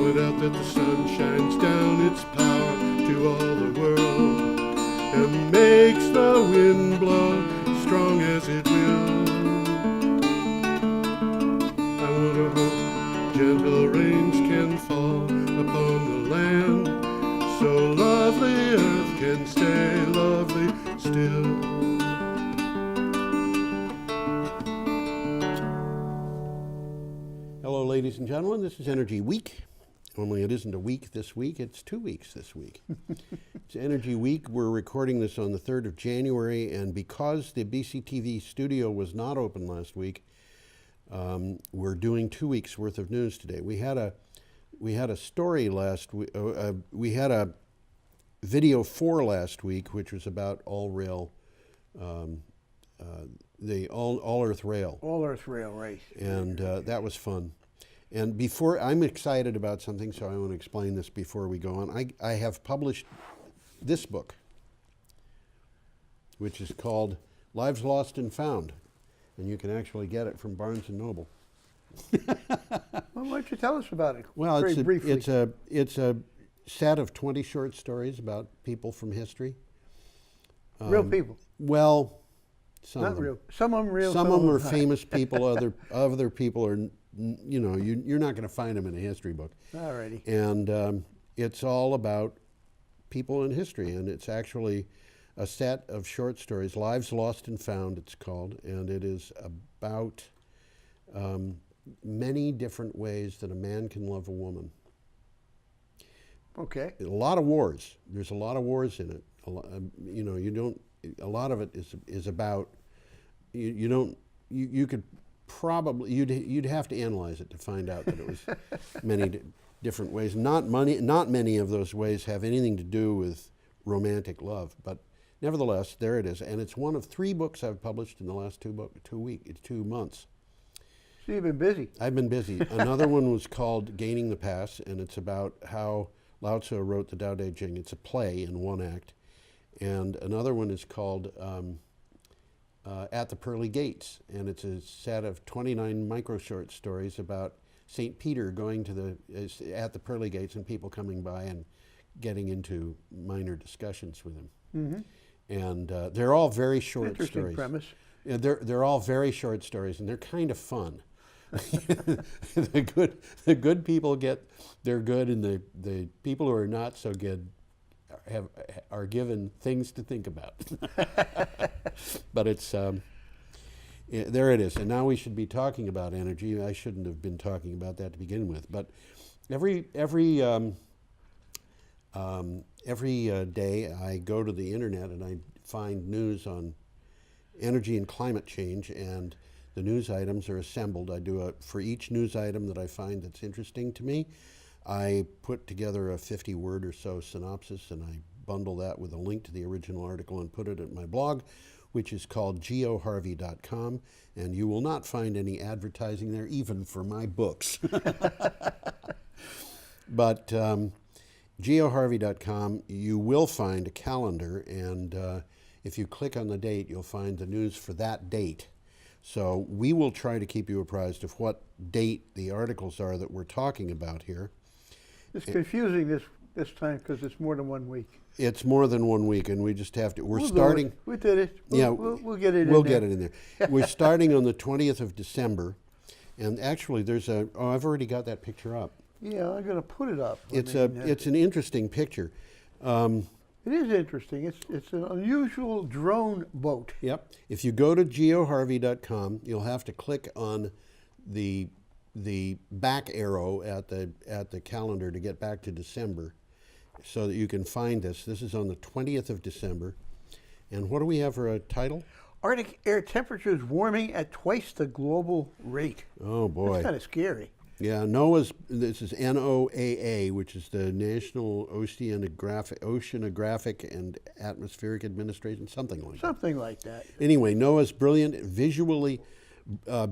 Point out that the sun shines down its power to all the world and makes the wind blow strong as it will. I wonder how gentle rains can fall upon the land, so lovely earth can stay lovely still. Hello, ladies and gentlemen. This is Energy Week. Only it isn't a week this week, it's 2 weeks this week. It's Energy Week. We're recording this on the 3rd of January, and because the BCTV studio was not open last week, we're doing 2 weeks worth of news today. We had a story last week. We had a video 4 last week, which was about all-rail, the all-earth rail. All-earth rail race. And that was fun. And before, I'm excited about something, so I want to explain this before we go on. I have published this book, which is called Lives Lost and Found. And you can actually get it from Barnes & Noble. Well, why don't you tell us about it? Well, very briefly. it's a set of 20 short stories about people from history. Real people. Well, some Not of them. real. Some of them real. Some of them are not. famous people. Other people are, you know, you're not going to find them in a history book. Alrighty. And it's all about people in history, and it's actually a set of short stories, Lives Lost and Found, it's called, and it is about many different ways that a man can love a woman. Okay. A lot of wars. There's a lot of wars in it. You know, you don't. A lot of it is about. You could probably you'd have to analyze it to find out that it was many different ways. Not many of those ways have anything to do with romantic love, but nevertheless, there it is, and it's one of 3 books I've published in the last 2 months. So you've been busy. I've been busy. Another one was called Gaining the Pass, and it's about how Lao Tzu wrote the Tao Te Ching. It's a play in 1 act. And another one is called At the Pearly Gates, and it's a set of 29 micro short stories about St. Peter going to at the Pearly Gates and people coming by and getting into minor discussions with him. Mm-hmm. And they're all very short Interesting stories. premise. Yeah, they're all very short stories, and they're kind of fun. The good people they're good, and the people who are not so good are given things to think about. But it's there it is, and now we should be talking about energy. I shouldn't have been talking about that to begin with, but every day I go to the internet and I find news on energy and climate change, and the news items are assembled. I do for each news item that I find that's interesting to me, I put together a 50-word or so synopsis, and I bundle that with a link to the original article and put it at my blog, which is called geoharvey.com, and you will not find any advertising there, even for my books. But geoharvey.com, you will find a calendar, and if you click on the date, you'll find the news for that date. So we will try to keep you apprised of what date the articles are that we're talking about here. It's confusing this time because it's more than 1 week. It's more than 1 week, and we just have to. We'll starting. We did it. We'll get it. We'll get it in there. We're starting on the 20th of December, and actually, there's a. Oh, I've already got that picture up. Yeah, I'm going to put it up. It's an interesting picture. It is interesting. It's an unusual drone boat. Yep. If you go to geoharvey.com, you'll have to click on the back arrow at the calendar to get back to December, so that you can find this. This is on the 20th of December. And what do we have for a title? Arctic air temperatures warming at twice the global rate. Oh, boy. That's kind of scary. Yeah, this is NOAA, which is the National Oceanographic and Atmospheric Administration, something like that. Something like that. Anyway, NOAA's brilliant, visually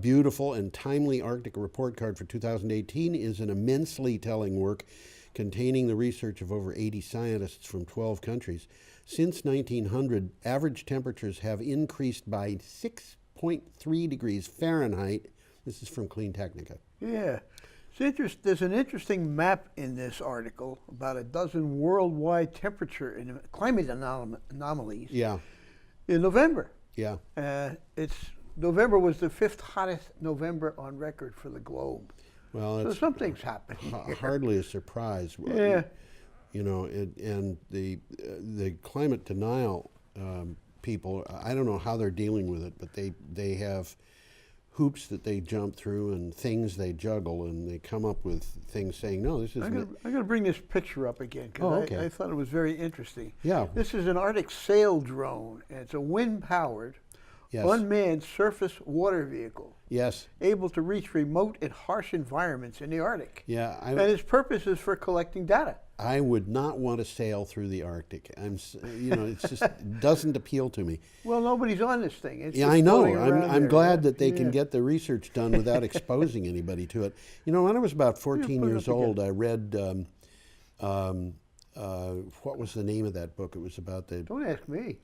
beautiful and timely Arctic report card for 2018 is an immensely telling work containing the research of over 80 scientists from 12 countries. Since 1900, average temperatures have increased by 6.3 degrees Fahrenheit. This is from Clean Technica. Yeah. There's an interesting map in this article about a dozen worldwide temperature and climate anomalies Yeah, in November. yeah. November was the 5th hottest November on record for the globe. Well, So it's something's happening here. hardly a surprise. Yeah. You know, and the climate denial people, I don't know how they're dealing with it, but they have hoops that they jump through and things they juggle, and they come up with things saying, no, this isn't it. I'm going to bring this picture up again because Oh, okay. I thought it was very interesting. Yeah. This is an Arctic sail drone, and it's a wind-powered, Yes. unmanned surface water vehicle Yes. able to reach remote and harsh environments in the Arctic. Yeah. And its purpose is for collecting data. I would not want to sail through the Arctic. It's just doesn't appeal to me. Well, nobody's on this thing. It's Yeah, just I know. floating around I'm there, glad yeah. that they can Yeah. get the research done without exposing anybody to it. You know, when I was about 14 put it years up again. old, I read, what was the name of that book? It was about the Don't ask me.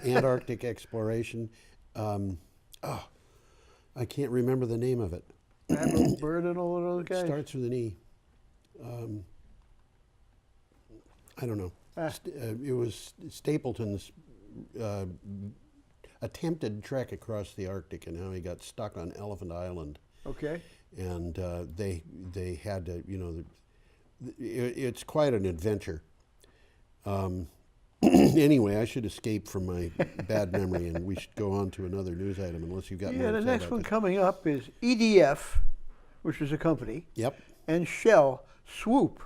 Antarctic exploration. I can't remember the name of it. Admiral Byrd and all of those guys. Starts with an E. I don't know. It was Stapleton's attempted trek across the Arctic and how he got stuck on Elephant Island. Okay. And they had to, it's quite an adventure. Anyway, I should escape from my bad memory, and we should go on to another news item unless you've got more Yeah, to the say next about one this. coming up is EDF, which is a company, Yep. and Shell swoop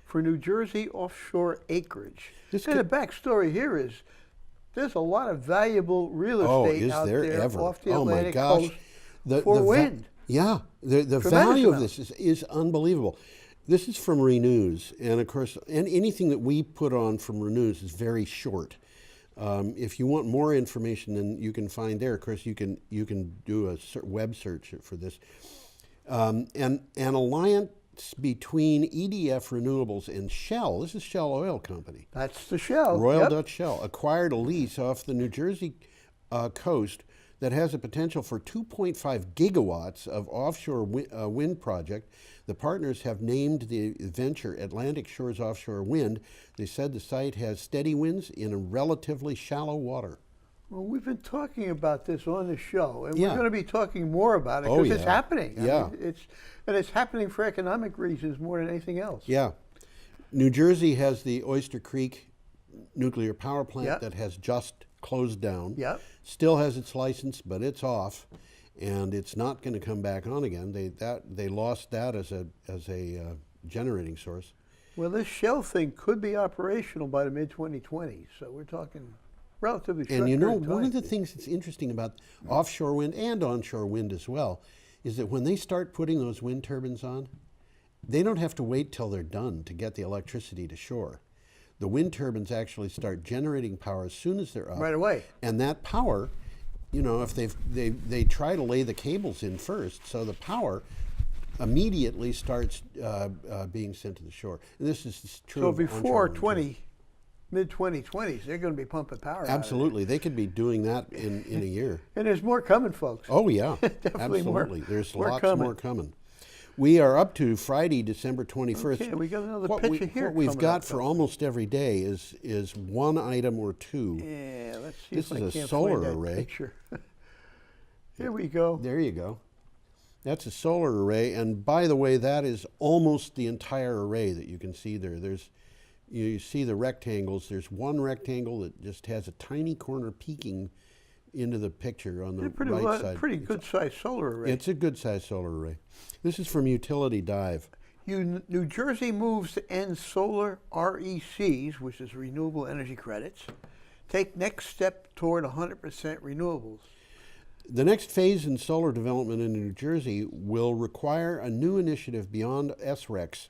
for New Jersey offshore acreage. This And the could- backstory here is there's a lot of valuable real Oh, estate is out there there ever? off the Oh my Atlantic gosh. coast for wind. Yeah, the Tremendous value of amount. this is unbelievable. This is from Renews, and of course, anything that we put on from Renews is very short. If you want more information, then you can find there. Of course, you can do a web search for this. And an alliance between EDF Renewables and Shell. This is Shell Oil Company. That's the Shell. Royal Yep. Dutch Shell acquired a lease off the New Jersey coast that has a potential for 2.5 gigawatts of offshore wind project. The partners have named the venture Atlantic Shores Offshore Wind. They said the site has steady winds in a relatively shallow water. Well, we've been talking about this on the show, and Yeah. we're going to be talking more about it Oh, because it's yeah. happening. Yeah. It's happening for economic reasons more than anything else. Yeah. New Jersey has the Oyster Creek nuclear power plant Yep. that has just closed down. Yep. Still has its license, but it's off, and it's not going to come back on again. They lost that as a generating source. Well, this Shell thing could be operational by the mid-2020s, so we're talking relatively short And you know, period of one of time. the things that's interesting about offshore wind and onshore wind as well is that when they start putting those wind turbines on, they don't have to wait till they're done to get the electricity to shore. The wind turbines actually start generating power as soon as they're up. Right away. And that power, if they try to lay the cables in first, so the power immediately starts being sent to the shore. And this is true So of before onshore wind, too. mid-2020s, they're going to be pumping power out of it. Absolutely, they could be doing that in a year. And there's more coming, folks. Oh yeah, Definitely more- absolutely. There's more lots coming. more coming. We are up to Friday, December 21st. Okay, we got another what picture here What we've coming got up, for though. almost every day is one item or two. Yeah, let's see This if is I a can't solar find that array. picture. Here we go. There you go. That's a solar array, and by the way, that is almost the entire array that you can see there. You see the rectangles. There's one rectangle that just has a tiny corner peeking into the picture on the They're right side. pretty good-sized solar array. It's a good-sized solar array. This is from Utility Dive. New Jersey moves to end solar RECs, which is renewable energy credits. Take next step toward 100% renewables. The next phase in solar development in New Jersey will require a new initiative beyond SRECs,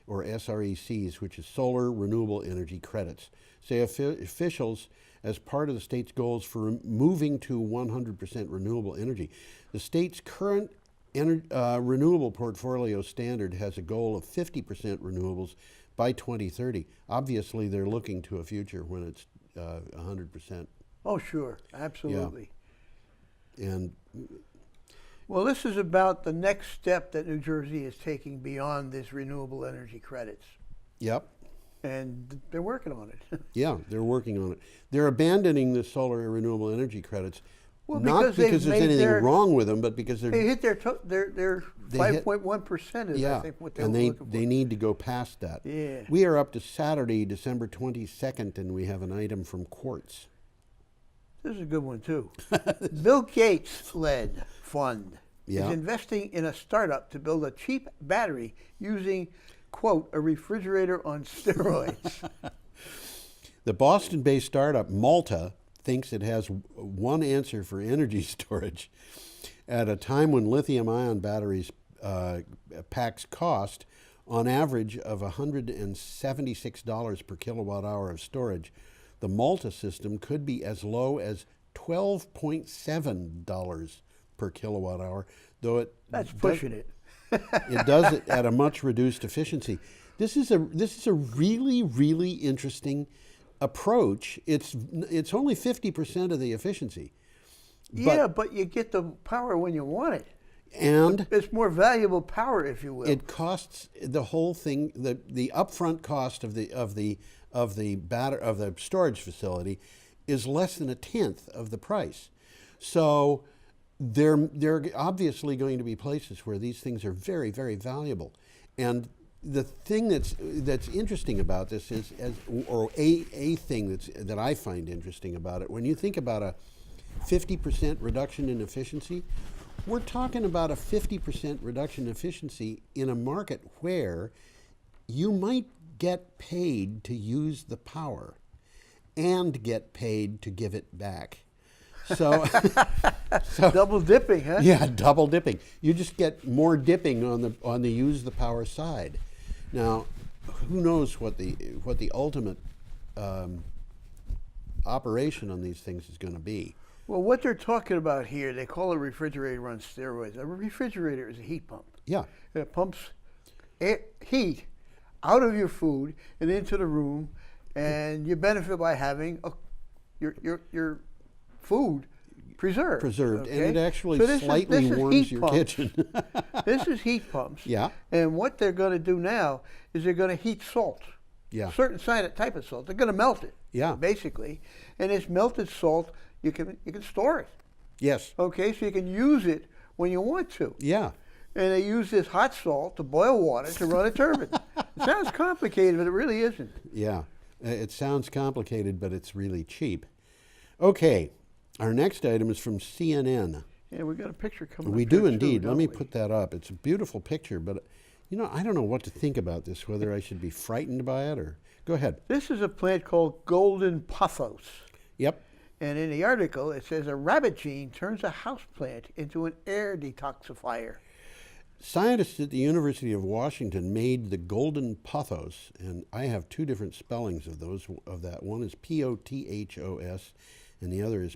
or SRECs, which is Solar Renewable Energy Credits, say officials as part of the state's goals for moving to 100% renewable energy. The state's current renewable portfolio standard has a goal of 50% renewables by 2030. Obviously, they're looking to a future when it's 100%. Oh, sure, absolutely. And Well, this is about the next step that New Jersey is taking beyond this renewable energy credits. Yep. And they're working on it. Yeah, they're working on it. They're abandoning the solar and renewable energy credits, Well, not because there's anything wrong with them, but because they they're hit their 5.1% is I think what they were looking for. they need to go past that. Yeah. We are up to Saturday, December 22nd, and we have an item from Quartz. This is a good one too. Bill Gates led fund Yeah. is investing in a startup to build a cheap battery using, quote, a refrigerator on steroids. The Boston-based startup Malta thinks it has one answer for energy storage at a time when lithium-ion batteries packs cost on average of $176 per kilowatt hour of storage. The Malta system could be as low as $12.7 per kilowatt hour, though That's pushing it. it does it at a much reduced efficiency. This is a really, really interesting approach. It's only 50% of the efficiency. But you get the power when you want it. And It's more valuable power, if you will. it costs the whole thing. The upfront cost of the storage facility is less than a tenth of the price. So there are obviously going to be places where these things are very, very valuable. And the thing that's interesting about this is, a thing that I find interesting about it, when you think about a 50% reduction in efficiency, we're talking about a 50% reduction in efficiency in a market where you might get paid to use the power and get paid to give it back. So, Double dipping, huh? yeah, double dipping. You just get more dipping on the use the power side. Now, who knows what the ultimate operation on these things is going to be? Well, what they're talking about here, they call a refrigerator on steroids. A refrigerator is a heat pump. Yeah, It pumps heat out of your food and into the room, and you benefit by having your food preserved. and it actually So slightly this is warms heat your pumps. kitchen. This is heat pumps. Yeah. And what they're going to do now is they're going to heat salt. Yeah. Certain type of salt. They're going to melt it. Yeah. Basically, and this melted salt, you can store it. Yes. Okay, so you can use it when you want to. Yeah. And they use this hot salt to boil water to run a turbine. It sounds complicated, but it really isn't. Yeah. It sounds complicated, but it's really cheap. Okay. Our next item is from CNN. Yeah, we got a picture coming up. We do here, indeed. too, Let me don't we? put that up. It's a beautiful picture, but I don't know what to think about this, whether I should be frightened by it or... Go ahead. This is a plant called golden pothos. Yep. And in the article, it says a rabbit gene turns a houseplant into an air detoxifier. Scientists at the University of Washington made the golden pothos, and I have two different spellings of that. One is Pothos, and the other is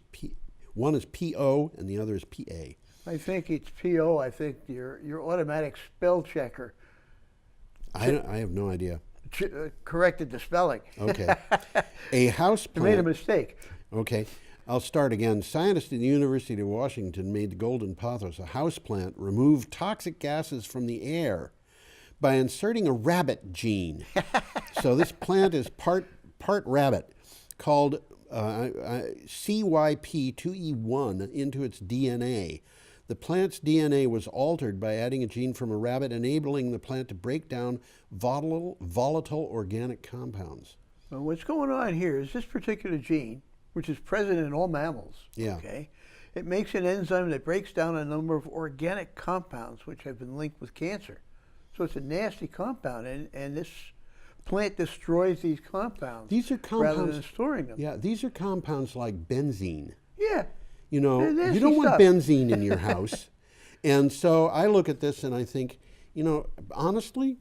one is PO, and the other is PA. I think it's PO. I think your automatic spell checker I have no idea. corrected the spelling. Okay. A house You made a plant. mistake. Okay. I'll start again. Scientists at the University of Washington made the golden pothos, a houseplant, remove toxic gases from the air by inserting a rabbit gene. So this plant is part rabbit, called CYP2E1 into its DNA. The plant's DNA was altered by adding a gene from a rabbit, enabling the plant to break down volatile organic compounds. Well, what's going on here is this particular gene, which is present in all mammals. Yeah. Okay, it makes an enzyme that breaks down a number of organic compounds which have been linked with cancer. So it's a nasty compound, and this plant destroys these compounds. These are compounds rather than storing them. Yeah, these are compounds like benzene. Yeah. You know, They're you nasty don't want stuff. benzene in your house. And so I look at this and I think, honestly,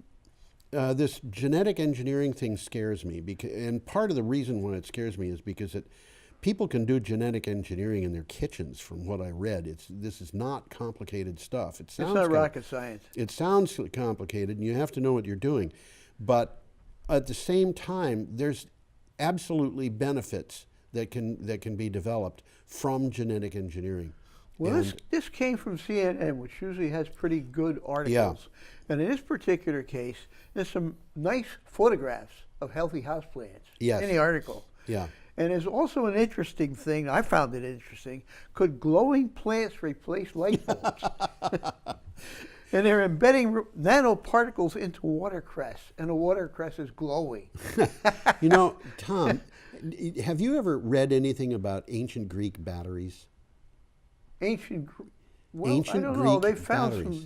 this genetic engineering thing scares me. And part of the reason why it scares me is because people can do genetic engineering in their kitchens, from what I read. This is not complicated stuff. It's not rocket science. It sounds complicated, and you have to know what you're doing. But at the same time, there's absolutely benefits that can be developed from genetic engineering. Well, And this came from CNN, which usually has pretty good articles. And in this particular case, there's some nice photographs of healthy houseplants Yes. in the article. yeah, And there's also an interesting thing, I found it interesting, could glowing plants replace light bulbs? And they're embedding nanoparticles into watercress, and the watercress is glowing. you know, Tom, have you ever read anything about ancient Greek batteries? Ancient, well, Ancient I don't know. Greek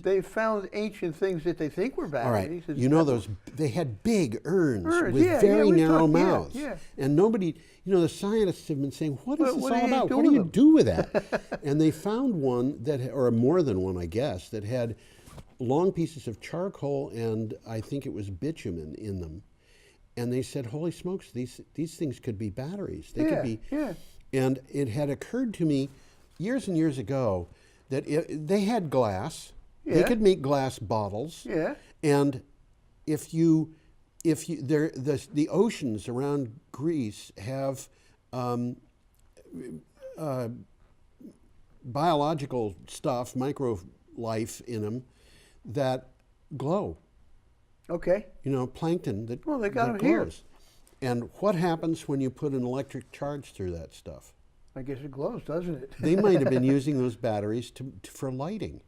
They found ancient things that they think were All batteries. right, you know those, they had big urns Urns, with yeah, very we narrow talked- yeah, mouths. yeah. And nobody, you know, the scientists have been saying, what is What- this what do all you about? do What do with you them? do with that? And they found one that, or more than one, I guess, that had long pieces of charcoal and I think it was bitumen in them. And they said, holy smokes, these things could be batteries. They could be. Yeah. And it had occurred to me years and years ago that they had glass. They Yeah. could make glass bottles. Yeah. And if the oceans around Greece have biological stuff, micro life in them that glow. Okay. You know, plankton that, Well, they got that 'em here. glows. And what happens when you put an electric charge through that stuff? I guess it glows, doesn't it? They might have been using those batteries for lighting.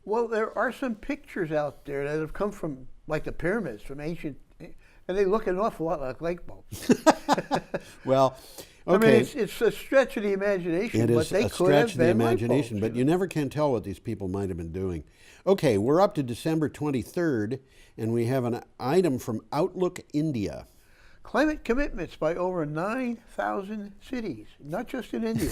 Well, there are some pictures out there that have come from, like the pyramids, from ancient, and they look an awful lot like light bulbs. Well, I mean, okay. it's a stretch of the imagination, It but is they a could stretch have of the been light imagination, bulbs, but you never can tell what these people might have been doing. Okay, we're up to December 23rd, and we have an item from Outlook India. Climate commitments by over 9,000 cities, not just in India.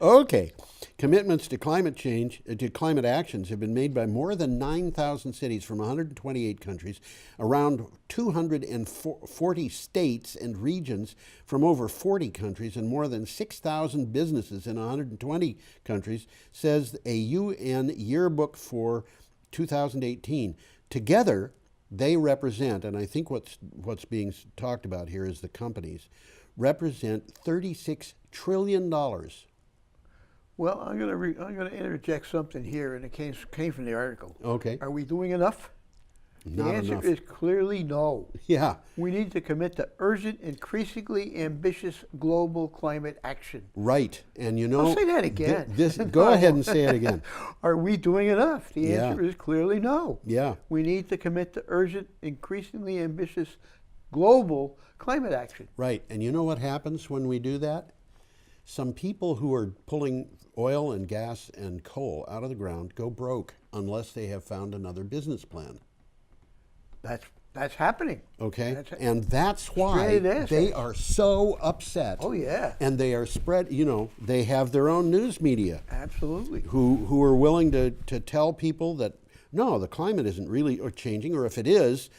Okay, commitments to climate change, to climate actions have been made by more than 9,000 cities from 128 countries, around 240 states and regions from over 40 countries, and more than 6,000 businesses in 120 countries, says a UN yearbook for 2018. Together, they represent, and I think what's being talked about here is the companies, represent $36 trillion. Well, I'm going to interject something here, and it came from the article. Okay. Are we doing enough? Not the answer enough. is clearly no. Yeah, We need to commit to urgent, increasingly ambitious global climate action. right. And you know, I'll say that again. Go ahead and say it again. Are we doing enough? The Yeah. answer is clearly no. Yeah, We need to commit to urgent, increasingly ambitious global climate action. right. And you know what happens when we do that? Some people who are pulling oil and gas and coal out of the ground go broke unless they have found another business plan. That's happening. Okay? That's- And that's why Straight ass. they are so upset. Oh yeah, And they are spread, you know, they have their own news media absolutely. who are willing to tell people that, no, the climate isn't really changing, or if it is,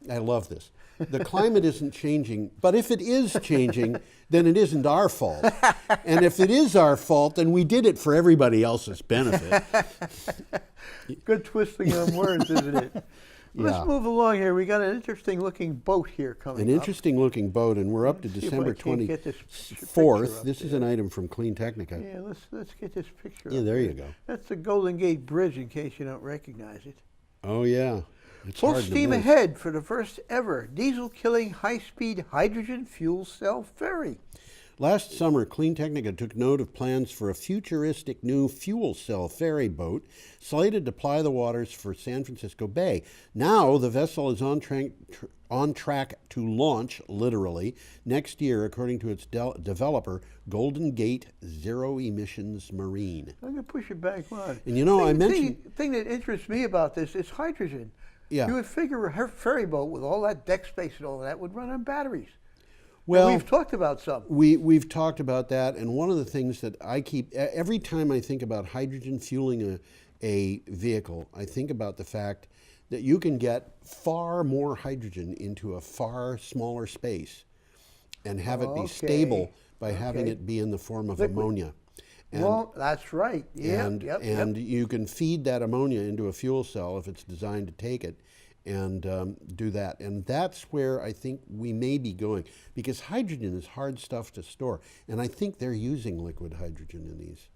I love this. The climate isn't changing, but if it is changing, then it isn't our fault. And if it is our fault, then we did it for everybody else's benefit. Good twisting on words, isn't it? Yeah. Let's move along here. We got an interesting looking boat here coming An up. interesting looking boat, and we're up to Let's see if December I can't get this picture 24th. up This is there. an item from Clean Technica. Yeah, let's get this picture. Yeah, up there here. you go. That's the Golden Gate Bridge, in case you don't recognize it. Oh, yeah. It's Full hard to steam miss. ahead for the first ever diesel-killing high-speed hydrogen fuel cell ferry. Last summer, Clean Technica took note of plans for a futuristic new fuel cell ferry boat slated to ply the waters for San Francisco Bay. Now, the vessel is on track to launch, literally, next year, according to its developer, Golden Gate Zero Emissions Marine. I'm going to push it back on. And you know, I mentioned... thing that interests me about this is hydrogen. Yeah. You would figure a ferry boat with all that deck space and all that would run on batteries. Well, And we've talked about some. We've talked about that, and one of the things that I keep, every time I think about hydrogen fueling a vehicle, I think about the fact that you can get far more hydrogen into a far smaller space and have it be Okay. stable by having Okay. it be in the form of Liquid. ammonia. And, Well, that's right. Yeah. and you can feed that ammonia into a fuel cell if it's designed to take it and do that. And that's where I think we may be going, because hydrogen is hard stuff to store. And I think they're using liquid hydrogen in these.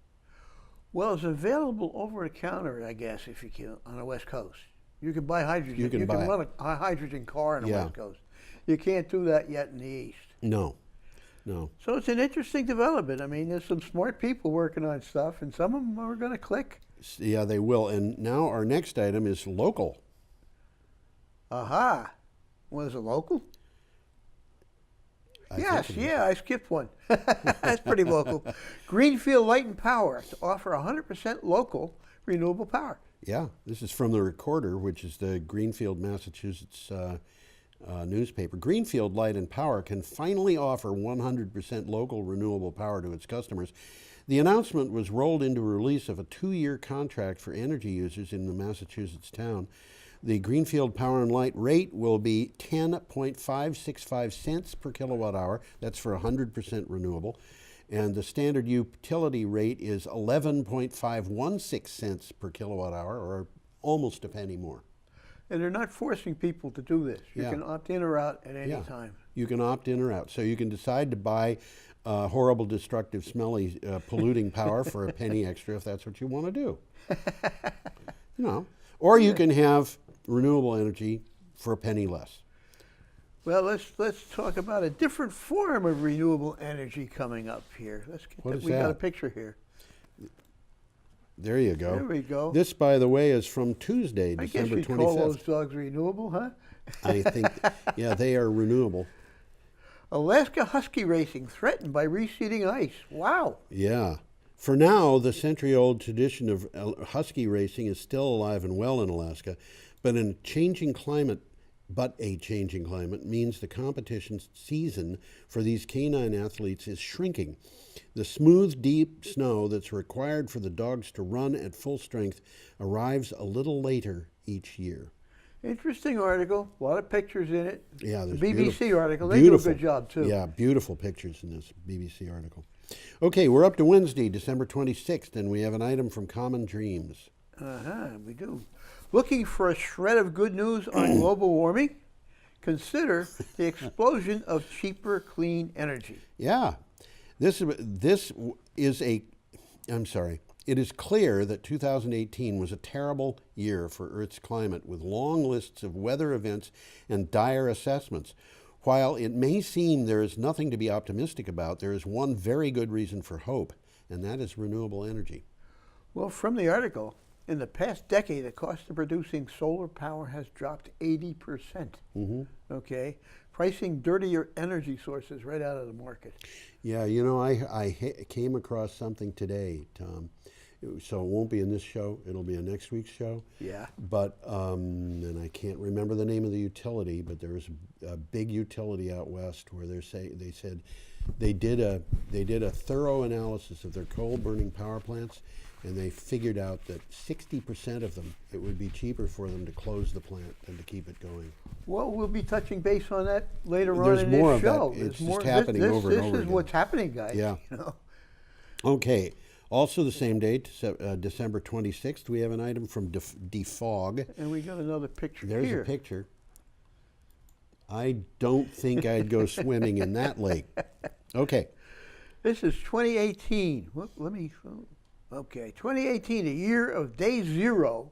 Well, it's available over the counter, I guess, if you can, on the West Coast. You can buy hydrogen. You can buy it. run a hydrogen car on the Yeah. West Coast. You can't do that yet in the East. No, no. So it's an interesting development. I mean, there's some smart people working on stuff, and some of them are going to click. Yeah, they will. And now our next item is local. Aha. Was it local? Yes, yeah, I skipped one. That's pretty local. Greenfield Light and Power to offer 100% local renewable power. Yeah, this is from the Recorder, which is the Greenfield, Massachusetts newspaper. Greenfield Light and Power can finally offer 100% local renewable power to its customers. The announcement was rolled into a release of a 2-year contract for energy users in the Massachusetts town. The Greenfield Power and Light rate will be 10.565 cents per kilowatt hour. That's for 100% renewable. And the standard utility rate is 11.516 cents per kilowatt hour, or almost a penny more. And they're not forcing people to do this. You Yeah. can opt in or out at any Yeah. time. You can opt in or out. So you can decide to buy horrible, destructive, smelly, polluting power for a penny extra if that's what you want to do. You know, or you can have renewable energy for a penny less. Well, let's talk about a different form of renewable energy coming up here. Let's get What that. is We got a that? picture here. There you go. There we go. This, by the way, is from Tuesday, I guess December you'd call 25th. those dogs renewable, huh? I think, yeah, they are renewable. Alaska husky racing threatened by receding ice. Wow. Yeah. For now, the century-old tradition of husky racing is still alive and well in Alaska, but a changing climate means the competition season for these canine athletes is shrinking. The smooth, deep snow that's required for the dogs to run at full strength arrives a little later each year. Interesting article. A lot of pictures in it. Yeah, The there's BBC article. They beautiful. do a good job, too. Yeah, beautiful pictures in this BBC article. Okay, we're up to Wednesday, December 26th, and we have an item from Common Dreams. We do. Looking for a shred of good news on global warming? Consider the explosion of cheaper, clean energy. Yeah, it is clear that 2018 was a terrible year for Earth's climate, with long lists of weather events and dire assessments. While it may seem there is nothing to be optimistic about, there is one very good reason for hope, and that is renewable energy. Well, from the article, in the past decade, the cost of producing solar power has dropped 80%. Okay, pricing dirtier energy sources right out of the market. Yeah, you know, I came across something today, Tom. So it won't be in this show. It'll be in next week's show. Yeah. But, and I can't remember the name of the utility, but there was a big utility out west where they said they did a thorough analysis of their coal-burning power plants, and they figured out that 60% of them, it would be cheaper for them to close the plant than to keep it going. Well, we'll be touching base on that later There's on in more this of that. show. It's There's just happening over and over This is again. what's happening, guys. Yeah. You know? Okay. Also the same date, December 26th, we have an item from Defog. And we got another picture There's here. a picture. I don't think I'd go swimming in that lake. Okay. This is 2018. Okay, 2018, a year of day zero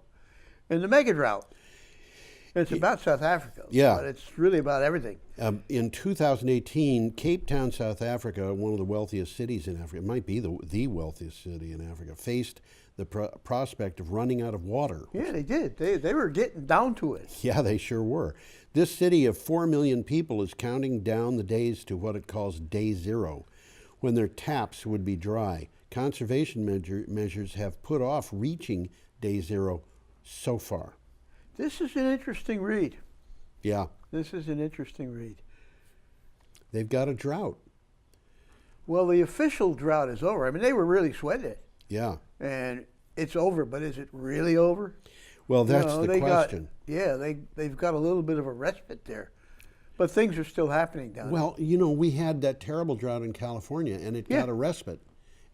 in the mega drought. It's about South Africa. Yeah. But it's really about everything. In 2018, Cape Town, South Africa, one of the wealthiest cities in Africa, it might be the wealthiest city in Africa, faced the prospect of running out of water. Yeah, they did. They were getting down to it. Yeah, they sure were. This city of 4 million people is counting down the days to what it calls day zero, when their taps would be dry. Conservation measures have put off reaching day zero so far. This is an interesting read. Yeah. This is an interesting read. They've got a drought. Well, the official drought is over. I mean, they were really sweating it. Yeah. And it's over, but is it really over? Well, that's the question. They've got a little bit of a respite there. But things are still happening down there. Well, you know, we had that terrible drought in California, and it got a respite.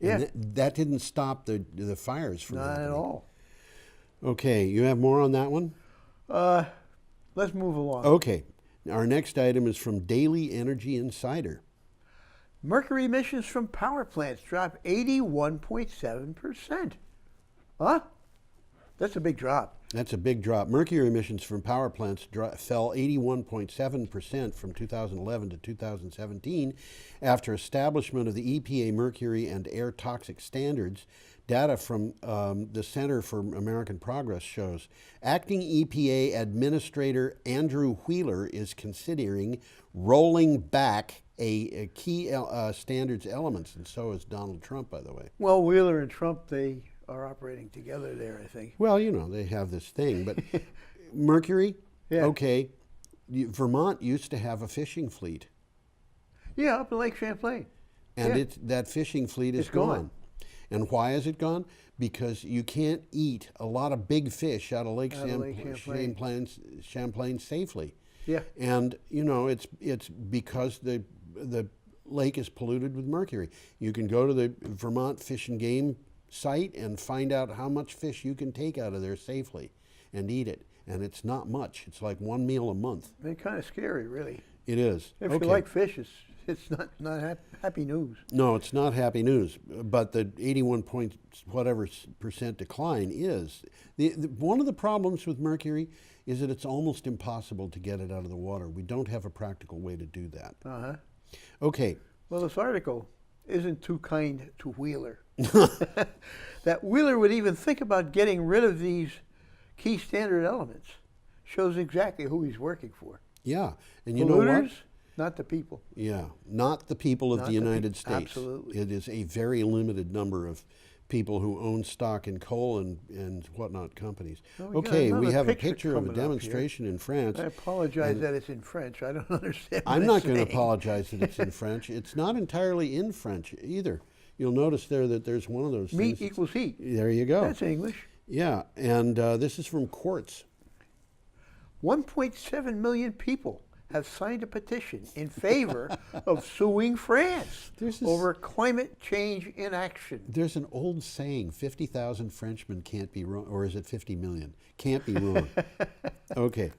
And that didn't stop the fires from happening. Not at all. Okay, you have more on that one? Let's move along. Okay. Our next item is from Daily Energy Insider. Mercury emissions from power plants drop 81.7%. Huh? That's a big drop. That's a big drop. Mercury emissions from power plants fell 81.7% from 2011 to 2017 after establishment of the EPA mercury and air toxic standards. Data from the Center for American Progress shows acting EPA Administrator Andrew Wheeler is considering rolling back a key standards elements, and so is Donald Trump, by the way. Well, Wheeler and Trump, they are operating together there, I think. Well, you know, they have this thing, but Mercury, Yeah. okay, Vermont used to have a fishing fleet, Yeah, up in Lake Champlain. and Yeah. that fishing fleet is It's gone. And why is it gone? Because you can't eat a lot of big fish out of Lake Champlain safely. Yeah. And you know, it's because the lake is polluted with mercury. You can go to the Vermont Fish and Game site and find out how much fish you can take out of there safely and eat it. And it's not much. It's like one meal a month. They're kind of scary, really. It is. If you like fish, it's not happy news. No, it's not happy news. But the 81 point whatever percent decline is one of the problems with mercury is that it's almost impossible to get it out of the water. We don't have a practical way to do that. Uh-huh. Okay. Well, this article isn't too kind to Wheeler. That Wheeler would even think about getting rid of these key standard elements shows exactly who he's working for. Yeah, and you know what? Not the people. Yeah, not the people of Not the United States. Absolutely. It is a very limited number of people who own stock in coal and whatnot companies. Well, Okay, we have a picture picture of a coming up here. demonstration in France. I apologize that it's in French. I don't understand. I'm what not it's going to saying. apologize that it's in French. It's not entirely in French either. You'll notice there that there's one of those Meat things. equals heat. There you go. That's English. Yeah, and this is from Quartz. 1.7 million people have signed a petition in favor of suing France over climate change inaction. There's an old saying, 50,000 Frenchmen can't be wrong, or is it 50 million? Can't be wrong. Okay.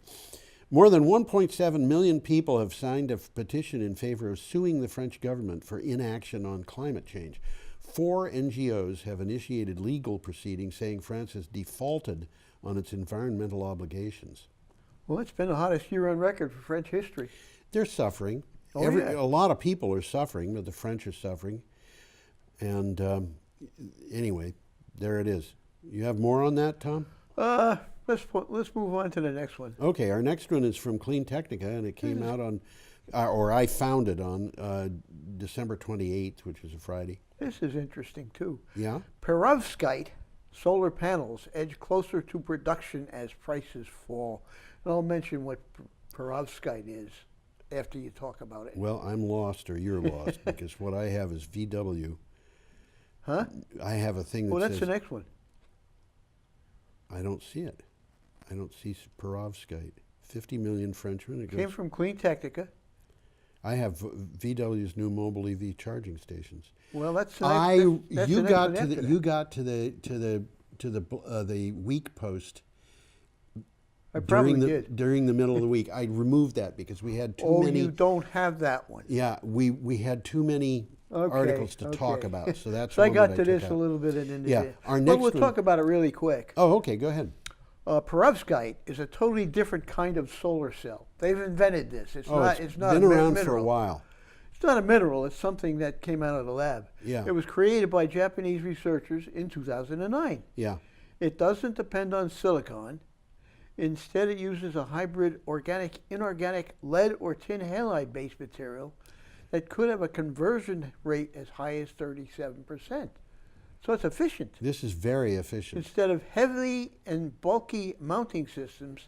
More than 1.7 million people have signed a petition in favor of suing the French government for inaction on climate change. 4 NGOs have initiated legal proceedings saying France has defaulted on its environmental obligations. Well, it's been the hottest year on record for French history. They're suffering. Oh, yeah. A lot of people are suffering, but the French are suffering. And anyway, there it is. You have more on that, Tom? Let's move on to the next one. Okay, our next one is from Clean Technica, and it came out on, or I found it on December 28th, which is a Friday. This is interesting, too. Yeah? Perovskite solar panels edge closer to production as prices fall. And I'll mention what perovskite is after you talk about it. Well, I'm lost or you're lost because what I have is VW. Huh? I have a thing that Well, that's says, the next one. I don't see it. I don't see perovskite. 50 million Frenchmen. It Came goes, from Clean Technica. I have VW's new mobile EV charging stations. Well, that's the next, that's the you next got one to after the that. you got to the week post I probably did. during the middle of the week. I removed that because we had too many. Oh, you don't have that one. Yeah, we had too many articles to talk about, so that's So I one got that to took this out. a little bit in the Yeah, day. our But next we'll one- talk about it really quick. Oh, okay, go ahead. Perovskite is a totally different kind of solar cell. They've invented this. It's not. It's not been a around mineral. for a while. It's not a mineral. It's something that came out of the lab. Yeah. It was created by Japanese researchers in 2009. Yeah. It doesn't depend on silicon. Instead, it uses a hybrid inorganic lead or tin halide-based material that could have a conversion rate as high as 37%. So it's efficient. This is very efficient. Instead of heavy and bulky mounting systems,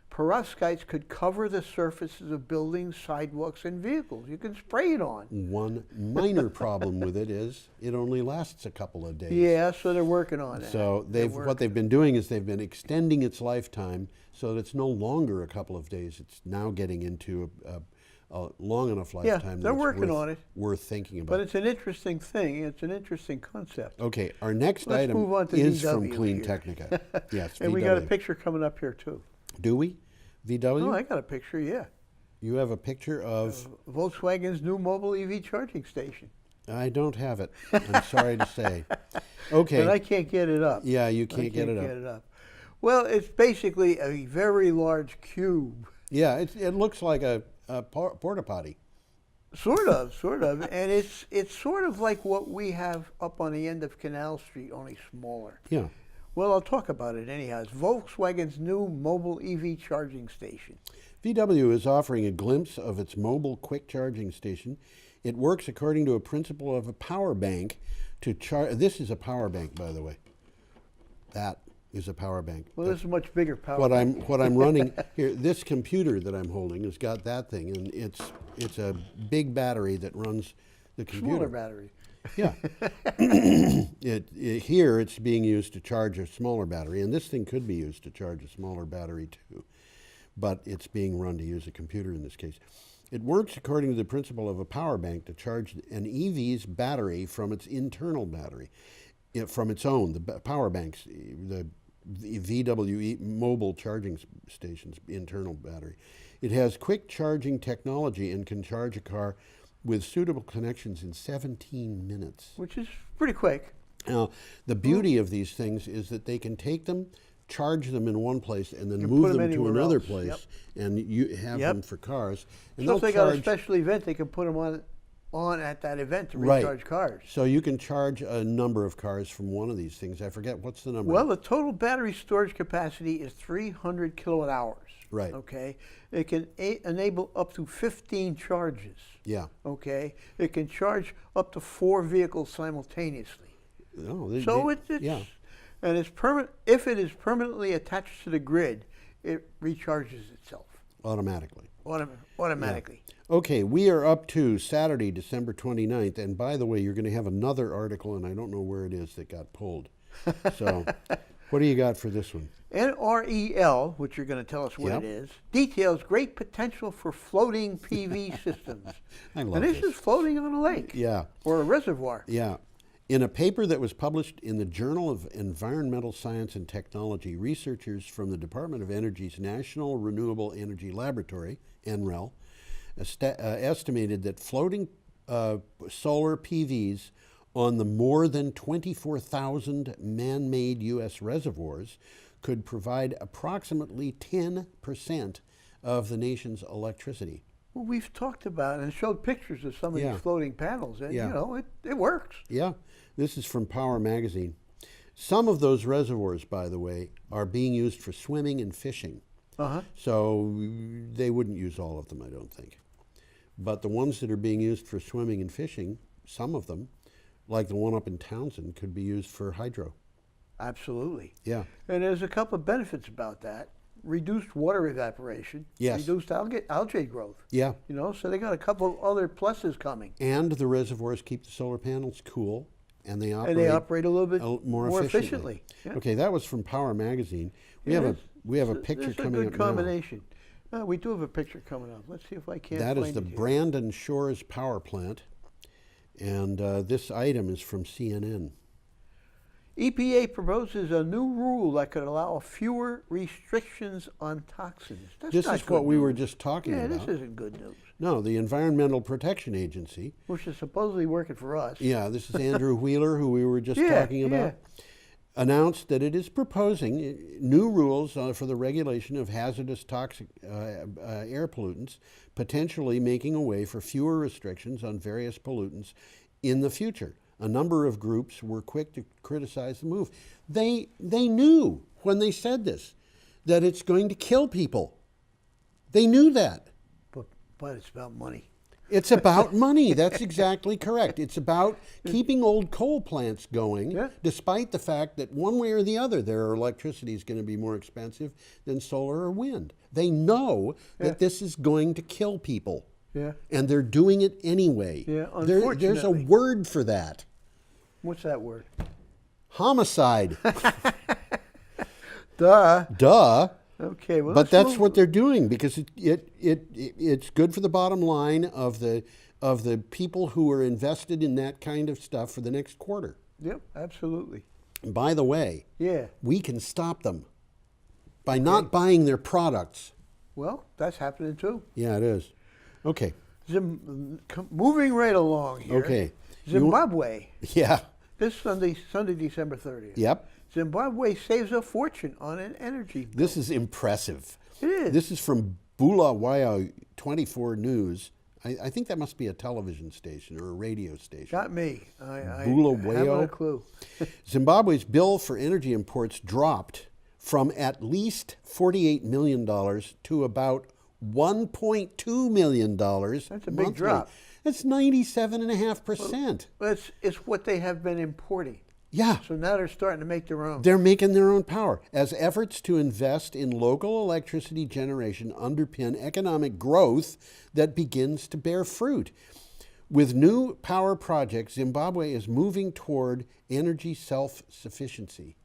perovskites could cover the surfaces of buildings, sidewalks, and vehicles. You can spray it on. One minor problem with it is it only lasts a couple of days. Yeah, so they're working on it. So what they've been doing is they've been extending its lifetime so that it's no longer a couple of days. It's now getting into a long enough lifetime. they're that it's working on it. Worth thinking about. But it's an interesting thing. It's an interesting concept. Okay, our next Let's item move on to is VW from Clean here. Technica. Yes, And VW. we got a picture coming up here, too. Do we? VW? Oh, I got a picture, yeah. You have a picture of... Volkswagen's new mobile EV charging station. I don't have it. I'm sorry to say. Okay. And I can't get it up. Yeah, you I can't get it up. Well, it's basically a very large cube. Yeah, it looks like a porta potty. Sort of, and it's sort of like what we have up on the end of Canal Street, only smaller. Yeah. Well, I'll talk about it anyhow. It's Volkswagen's new mobile EV charging station. VW is offering a glimpse of its mobile quick charging station. It works according to a principle of a power bank to charge. This is a power bank, by the way. That is a power bank. Well, this is a much bigger power What bank. I'm running here, this computer that I'm holding has got that thing, and it's a big battery that runs the computer. Smaller battery. Yeah. Here it's being used to charge a smaller battery, and this thing could be used to charge a smaller battery too, but it's being run to use a computer in this case. It works according to the principle of a power bank to charge an EV's battery from its internal battery, from its own, the power banks, the VW mobile charging station's internal battery. It has quick charging technology and can charge a car with suitable connections in 17 minutes. Which is pretty quick. Now, the beauty of these things is that they can take them, charge them in one place, and then You move put 'em them to anywhere another else. place, Yep. and you have Yep. them for cars. And So if they'll they got a charge- special event, they can put them on at that event to Right. recharge cars. So you can charge a number of cars from one of these things. I forget, what's the number? Well, the total battery storage capacity is 300 kilowatt hours. Right. Okay. It can enable up to 15 charges. Yeah. Okay. It can charge up to 4 vehicles simultaneously. No, So it's yeah. and it's permanent. If it is permanently attached to the grid, it recharges itself Automatically. automatically. Okay, we are up to Saturday, December 29th, and by the way, you're going to have another article, and I don't know where it is that got pulled. So, what do you got for this one? NREL, which you're going to tell us what Yep. it is, details great potential for floating PV systems. I love And this this. is floating on a lake. Yeah. Or a reservoir. Yeah. In a paper that was published in the Journal of Environmental Science and Technology, researchers from the Department of Energy's National Renewable Energy Laboratory, NREL, estimated that floating solar PVs on the more than 24,000 man-made U.S. reservoirs could provide approximately 10% of the nation's electricity. Well, we've talked about and showed pictures of some of Yeah. these floating panels, and Yeah. you know it works. Yeah, this is from Power Magazine. Some of those reservoirs, by the way, are being used for swimming and fishing. So they wouldn't use all of them, I don't think. But the ones that are being used for swimming and fishing, some of them, like the one up in Townsend, could be used for hydro. Absolutely. Yeah. And there's a couple of benefits about that. Reduced water evaporation. Yes. Reduced algae growth. Yeah. You know, so they got a couple of other pluses coming. And the reservoirs keep the solar panels cool, and they operate, And they operate a little bit more efficiently. Yeah. Okay, that was from Power Magazine. We Yeah, have a it's- picture it's coming a up good now. combination. We do have a picture coming up. Let's see if I can't That is find the it here. Brandon Shores Power Plant, and this item is from CNN. EPA proposes a new rule that could allow fewer restrictions on toxins. That's This not is what good we were news. just talking Yeah, about. this isn't good news. No, the Environmental Protection Agency. Which is supposedly working for us. Yeah, this is Andrew Wheeler, who we were just Yeah, talking about. Announced that it is proposing new rules for the regulation of hazardous toxic air pollutants, potentially making a way for fewer restrictions on various pollutants in the future. A number of groups were quick to criticize the move. They knew when they said this that it's going to kill people. They knew that. But it's about money. It's about money. That's exactly correct. It's about keeping old coal plants going, Yeah. despite the fact that one way or the other their electricity is going to be more expensive than solar or wind. They know that this is going to kill people. Yeah. And they're doing it anyway. Yeah, There's a unfortunately. word for that. What's that word? Homicide. Duh. Duh. Okay. Well, But let's that's move- what they're doing because it's good for the bottom line of the people who are invested in that kind of stuff for the next quarter. Yep. Absolutely. By the way, Yeah. we can stop them by not buying their products. Well, that's happening too. Yeah, it is. Okay. Moving right along here. Okay. Zimbabwe. Yeah. This Sunday, December 30th. Yep. Zimbabwe saves a fortune on an energy bill. This is impressive. It is. This is from Bulawayo 24 News. I think that must be a television station or a radio station. Got me. I Bulawayo. haven't a clue. Zimbabwe's bill for energy imports dropped from at least $48 million to about $1.2 million. That's a big monthly. drop. That's 97.5%. It's what they have been importing. Yeah. So now they're starting to make their own. They're making their own power as efforts to invest in local electricity generation underpin economic growth that begins to bear fruit. With new power projects, Zimbabwe is moving toward energy self-sufficiency.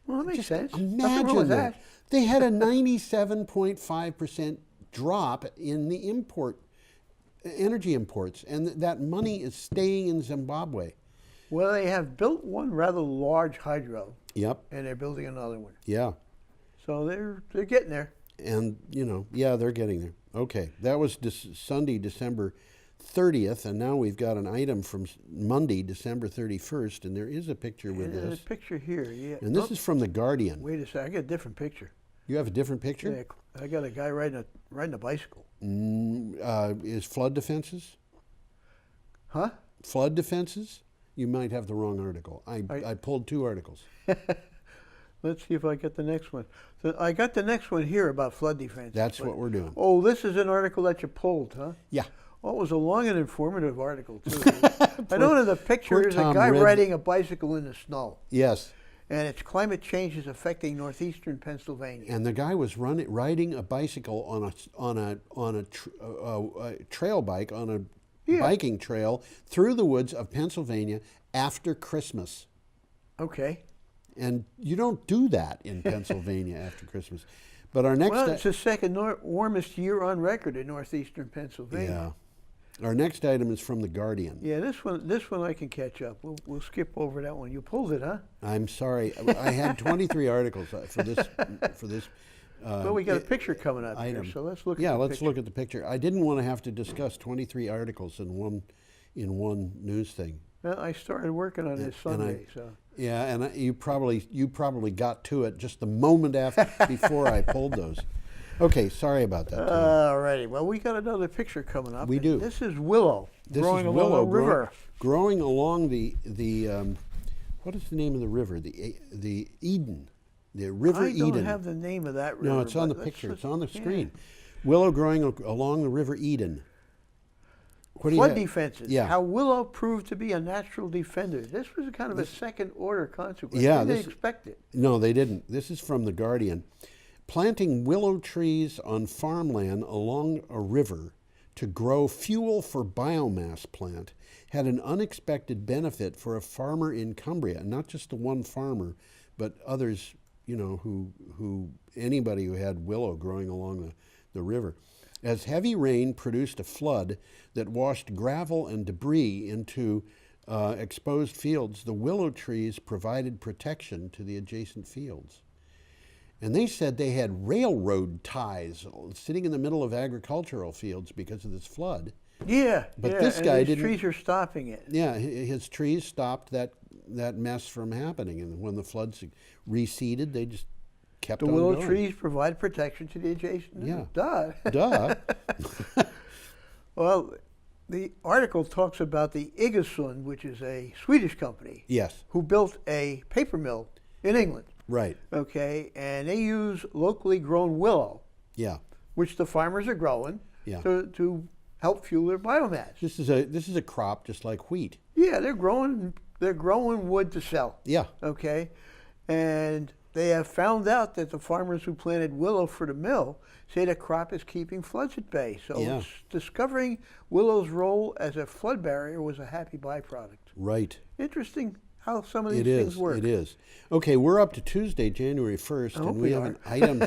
Well, that makes sense. Nothing wrong Imagine with that. They had a 97.5% drop in the energy imports, and that money is staying in Zimbabwe. Well, they have built one rather large hydro. Yep. And they're building another one. Yeah. So they're getting there. And, yeah, they're getting there. Okay. That was Sunday, December 30th, and now we've got an item from Monday, December 31st, and there is a picture with There's this. a picture here, yeah. And this is from The Guardian. Wait a second, I got a different picture. You have a different picture? Yeah, I got a guy riding a bicycle. Is flood defenses? Huh? Flood defenses? You might have the wrong article. I pulled two articles. Let's see if I get the next one. So I got the next one here about flood defense. That's what we're doing. Oh, this is an article that you pulled, huh? Yeah. Oh, it was a long and informative article, too. I know in the picture there's a Tom guy read- riding a bicycle in the snow. Yes. And it's climate change is affecting northeastern Pennsylvania. And the guy was riding a bicycle on a trail bike on a biking trail through the woods of Pennsylvania after Christmas. Okay. And you don't do that in Pennsylvania after Christmas. But our next Well, it's the second warmest year on record in northeastern Pennsylvania. Yeah. Our next item is from The Guardian. Yeah, this one I can catch up. We'll skip over that one. You pulled it, huh? I'm sorry. I had 23 articles for this. Well, we got a picture coming up item. here, so let's look. Yeah, at the let's picture. look at the picture. I didn't want to have to discuss 23 articles in one news thing. Well, I started working on this Sunday, so. Yeah, and you probably got to it just the moment before I pulled those. Okay, sorry about that. All righty. Well, we got another picture coming up. We and do. This is willow growing is along willow a river. growing along the what is the name of the river? The Eden, the River I Eden. don't have the name of that river. No, it's on the but picture. let's- It's on the yeah. screen. Willow growing along the River Eden. What do you Flood have? defenses. Yeah. How willow proved to be a natural defender. This was kind of a second order consequence. Yeah, They didn't expect it. No, they didn't. This is from The Guardian. Planting willow trees on farmland along a river to grow fuel for biomass plant had an unexpected benefit for a farmer in Cumbria, and not just the one farmer, but others, anybody who had willow growing along the river. As heavy rain produced a flood that washed gravel and debris into exposed fields, the willow trees provided protection to the adjacent fields. And they said they had railroad ties sitting in the middle of agricultural fields because of this flood. Yeah. But yeah, this and guy these didn't- trees are stopping it. Yeah, his trees stopped that mess from happening. And when the floods receded, they just kept The on willow going. trees provide protection to the adjacent. Yeah. Duh. Duh. Well, the article talks about the Iggesund, which is a Swedish company, Yes, who built a paper mill in England. right. Okay, and they use locally grown willow, Yeah. which the farmers are growing Yeah. to help fuel their biomass. This is a crop just like wheat. Yeah, they're growing wood to sell. Yeah. Okay, and they have found out that the farmers who planted willow for the mill say the crop is keeping floods at bay. So Yeah. discovering willow's role as a flood barrier was a happy byproduct. Right. Interesting how some of these It things is. work. It is. Okay, we're up to Tuesday, January 1st, I hope and we we have are. an item.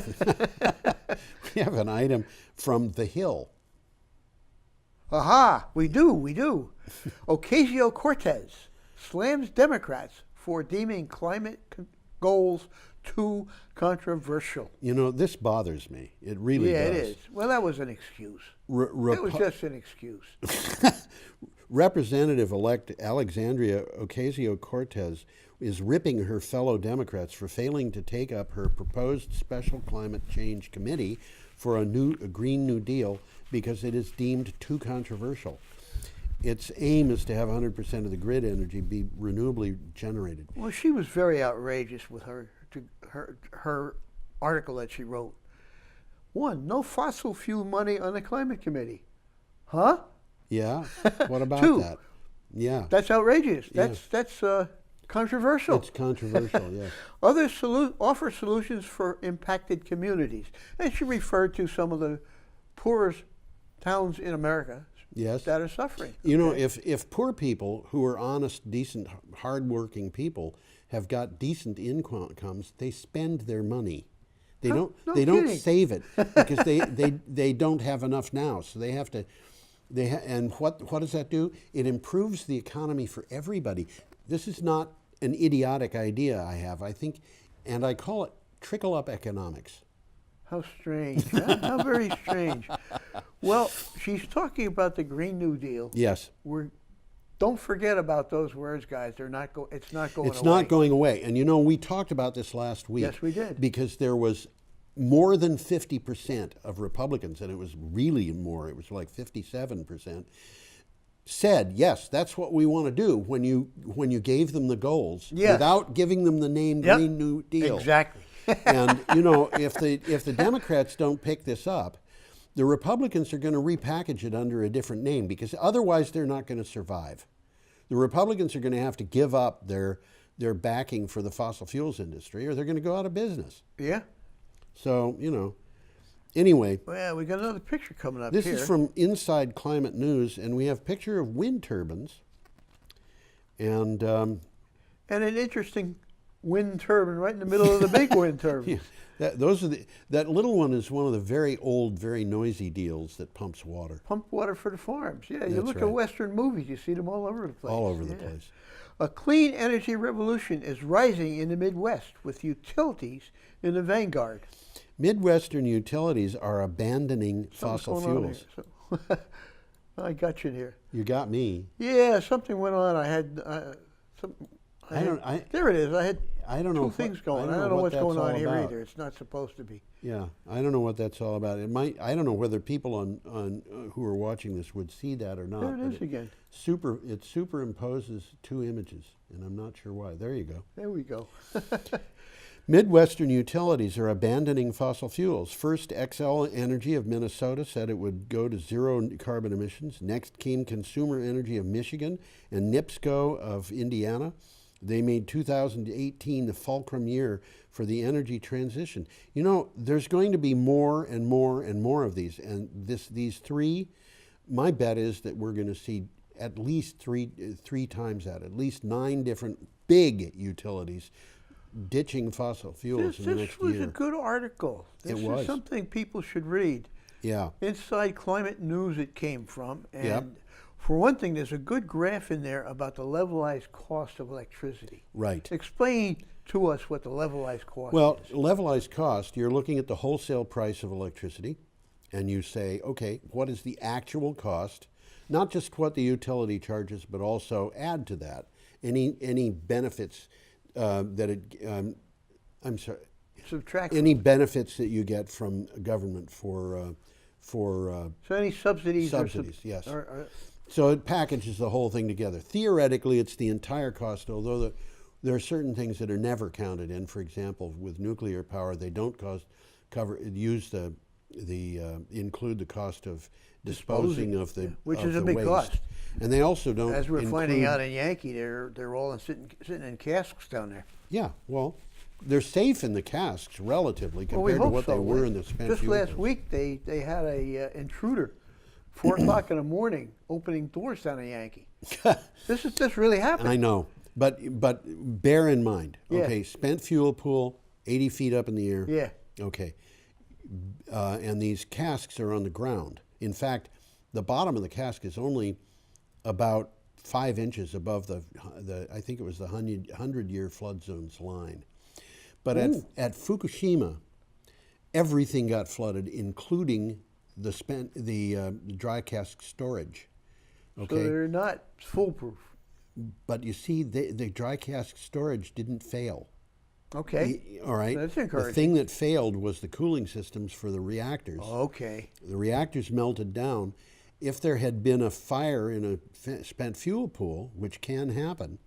We have an item from The Hill. Aha, we do. Ocasio-Cortez slams Democrats for deeming climate goals too controversial. You know, this bothers me. It really Yeah, does. it is. Well, that was an excuse. It was just an excuse. Representative-elect Alexandria Ocasio-Cortez is ripping her fellow Democrats for failing to take up her proposed special climate change committee for a Green New Deal because it is deemed too controversial. Its aim is to have 100% of the grid energy be renewably generated. Well, she was very outrageous with her article that she wrote. One, no fossil fuel money on the climate committee. Huh? Yeah. What about Two, that? Yeah. that's outrageous. That's controversial. It's controversial, yes. Others offer solutions for impacted communities. And she referred to some of the poorest towns in America Yes. that are suffering. You know, if poor people who are honest, decent, hardworking people have got decent incomes, they spend their money. They don't kidding. save it because they don't have enough now. So they have to. And what does that do? It improves the economy for everybody. This is not an idiotic idea I have. I think, and I call it trickle-up economics. How strange. How very strange. Well, she's talking about the Green New Deal. Yes. Don't forget about those words, guys. It's not going away. It's not going away. And you know, we talked about this last week. Yes, we did. Because there was more than 50% of Republicans, and it was really more, it was like 57%, said, yes, that's what we want to do when you gave them the goals without giving them the name Green New Deal. Exactly. And you know, if the Democrats don't pick this up, the Republicans are going to repackage it under a different name because otherwise they're not going to survive. The Republicans are going to have to give up their backing for the fossil fuels industry or they're going to go out of business. Yeah. So, you know, anyway. Well, we got another picture coming up This here. is from Inside Climate News, and we have a picture of wind turbines. And an interesting wind turbine right in the middle of the big wind turbine. yeah, that little one is one of the very old, very noisy deals that pumps water. Pump water for the farms. Yeah, you That's look right. at Western movies, you see them all over the place. All over the place. A clean energy revolution is rising in the Midwest with utilities in the vanguard. Midwestern utilities are abandoning fossil fuels. I got you here. You got me. Yeah, something went on. I had there it is. I don't know two things going. I don't know what's going on here either. It's not supposed to be. Yeah, I don't know what that's all about. It might. I don't know whether people on who are watching this would see that or not. There it is again. It superimposes two images, and I'm not sure why. There you go. There we go. Midwestern utilities are abandoning fossil fuels. First, Xcel Energy of Minnesota said it would go to zero carbon emissions. Next came Consumer Energy of Michigan and NIPSCO of Indiana. They made 2018 the fulcrum year for the energy transition. You know, there's going to be more and more and more of these. And these three, my bet is that we're going to see at least three times that, at least 9 different big utilities ditching fossil fuels in the next year. This was a good article. This is something people should read. Yeah. Inside Climate News it came from. And yep. For one thing, there's a good graph in there about the levelized cost of electricity. Right. Explain to us what the levelized cost is. Well, levelized cost, you're looking at the wholesale price of electricity, and you say, okay, what is the actual cost? Not just what the utility charges, but also add to that any benefits that it, I'm sorry. Subtract. Any benefits that you get from government for so any subsidies? Subsidies, yes. So it packages the whole thing together. Theoretically, it's the entire cost, although there are certain things that are never counted in. For example, with nuclear power, they don't include the cost of disposing of the which of is a the big waste. cost. And they also don't. As we're finding out in Yankee, they're all sitting in casks down there. Yeah, well, they're safe in the casks relatively compared to what they were in the spent Just fuel last bills. week, they had a intruder, 4 o'clock in the morning, opening doors down at Yankee. This really happened. I know, but bear in mind, Yeah. okay, spent fuel pool, 80 feet up in the air. Yeah. Okay, and these casks are on the ground. In fact, the bottom of the cask is only about 5 inches above the I think it was the 100-year flood zones line. But Ooh. at Fukushima, everything got flooded, including the dry cask storage. So Okay, they're not foolproof. but you see, the dry cask storage didn't fail. Okay. All right. That's The encouraging. thing that failed was the cooling systems for the reactors. Okay. The reactors melted down. If there had been a fire in a spent fuel pool, which can happen,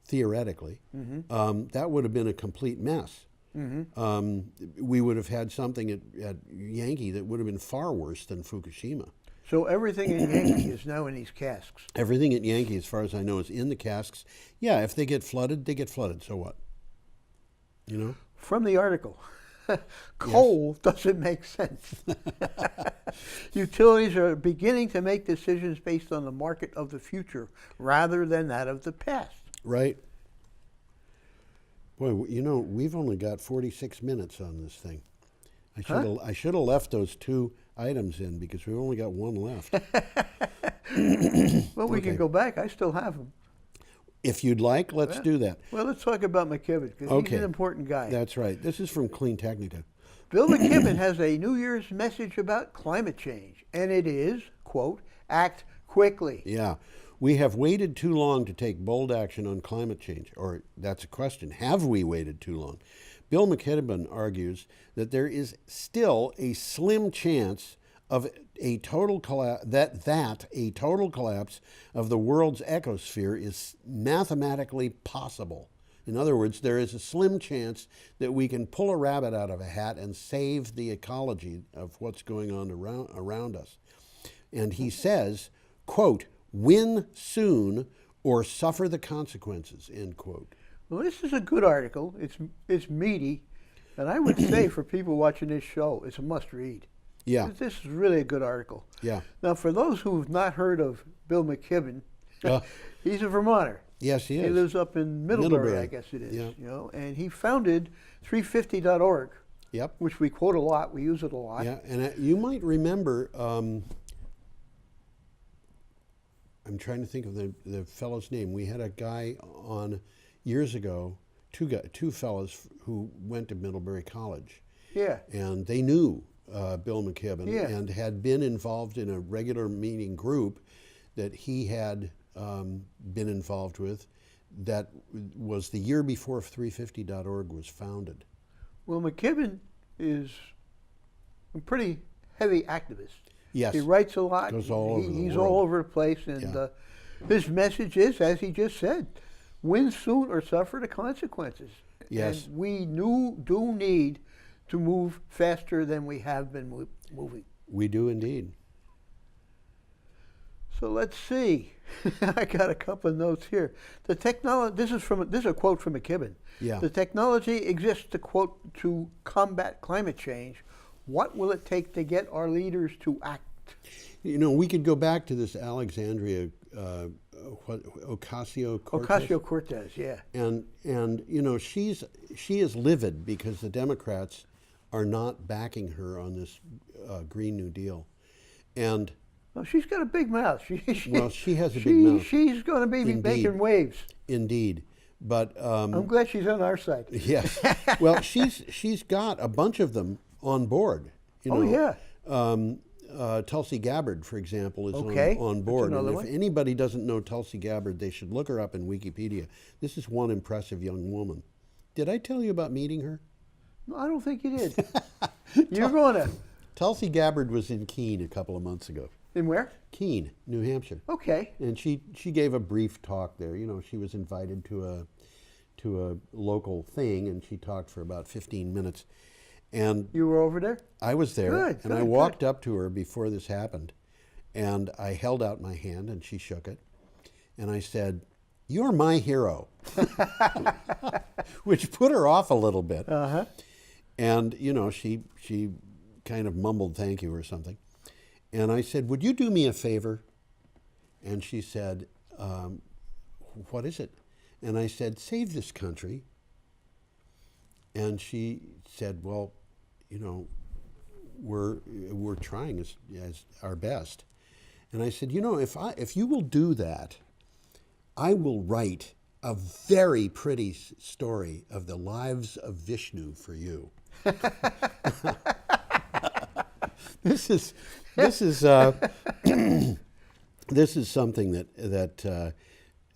theoretically, that would have been a complete mess. We would have had something at Yankee that would have been far worse than Fukushima. So everything in Yankee is now in these casks. Everything at Yankee, as far as I know, is in the casks. Yeah, if they get flooded, they get flooded. So what? You know? From the article, coal doesn't make sense. Utilities are beginning to make decisions based on the market of the future rather than that of the past. Right. Boy, you know, we've only got 46 minutes on this thing. I should have left those two items in because we've only got one left. Well, we can go back. I still have them. If you'd like, let's do that. Well, let's talk about McKibben because he's an important guy. That's right. This is from Clean Technica. Bill McKibben has a New Year's message about climate change, and it is, quote, act quickly. Yeah. We have waited too long to take bold action on climate change. Or that's a question. Have we waited too long? Bill McKibben argues that there is still a slim chance of a total collapse, that a total collapse of the world's ecosphere is mathematically possible. In other words, there is a slim chance that we can pull a rabbit out of a hat and save the ecology of what's going on around us. And he says, quote, win soon or suffer the consequences, end quote. Well, this is a good article. It's meaty, and I would say for people watching this show, it's a must-read. Yeah. This is really a good article. Yeah. Now, for those who have not heard of Bill McKibben, he's a Vermonter. Yes, he is. He lives up in Middlebury, I guess it is. Yeah. You know, and he founded 350.org. Yep. Which we quote a lot. We use it a lot. Yeah, and you might remember. I'm trying to think of the fellow's name. We had a guy on years ago, two fellows who went to Middlebury College. Yeah. And they knew Bill McKibben Yeah. and had been involved in a regular meeting group that he had been involved with. That was the year before 350.org was founded. Well, McKibben is a pretty heavy activist. Yes. He writes a lot. Goes all over the He's world. all over the place. And his message is, as he just said, win soon or suffer the consequences. Yes. And we do need to move faster than we have been moving. We do indeed. So let's see. I got a couple of notes here. The technology. This is a quote from McKibben. Yeah. The technology exists to combat climate change. What will it take to get our leaders to act? You know, we could go back to this Alexandria Ocasio-Cortez. Ocasio-Cortez, yeah. And you know, she is livid because the Democrats are not backing her on this Green New Deal. And Well, she's got a big mouth. She has a big mouth. She's going to be Indeed. making waves. Indeed. But I'm glad she's on our side. yes. Well, she's got a bunch of them on board. You know, yeah. Tulsi Gabbard, for example, is on That's board. another And one. if anybody doesn't know Tulsi Gabbard, they should look her up in Wikipedia. This is one impressive young woman. Did I tell you about meeting her? No, I don't think you did. You're going to. Tulsi Gabbard was in Keene a couple of months ago. In where? Keene, New Hampshire. Okay. And she gave a brief talk there. You know, she was invited to a local thing, and she talked for about 15 minutes. And You were over there? I was there, Good, and I good, walked good. up to her before this happened, and I held out my hand, and she shook it, and I said, "You're my hero," which put her off a little bit. Uh-huh. And you know, she kind of mumbled thank you or something, and I said, "Would you do me a favor?" And she said, "What is it?" And I said, "Save this country." And she said, "Well, you know, we're trying as our best." And I said, "You know, if you will do that, I will write a very pretty story of the lives of Vishnu for you. This is this is this is something that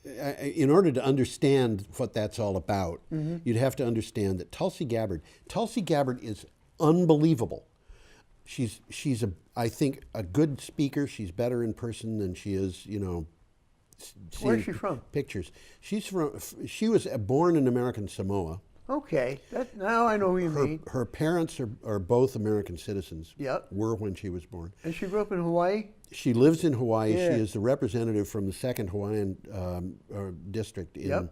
in order to understand what that's all about, you'd have to understand that Tulsi Gabbard is unbelievable. She's I think a good speaker. She's better in person than she is, Where's she from? Pictures. She was born in American Samoa. Okay, now I know who you mean. Her parents are both American citizens. Yep. Were when she was born. And she grew up in Hawaii? She lives in Hawaii. Yeah. She is the representative from the 2nd Hawaiian district in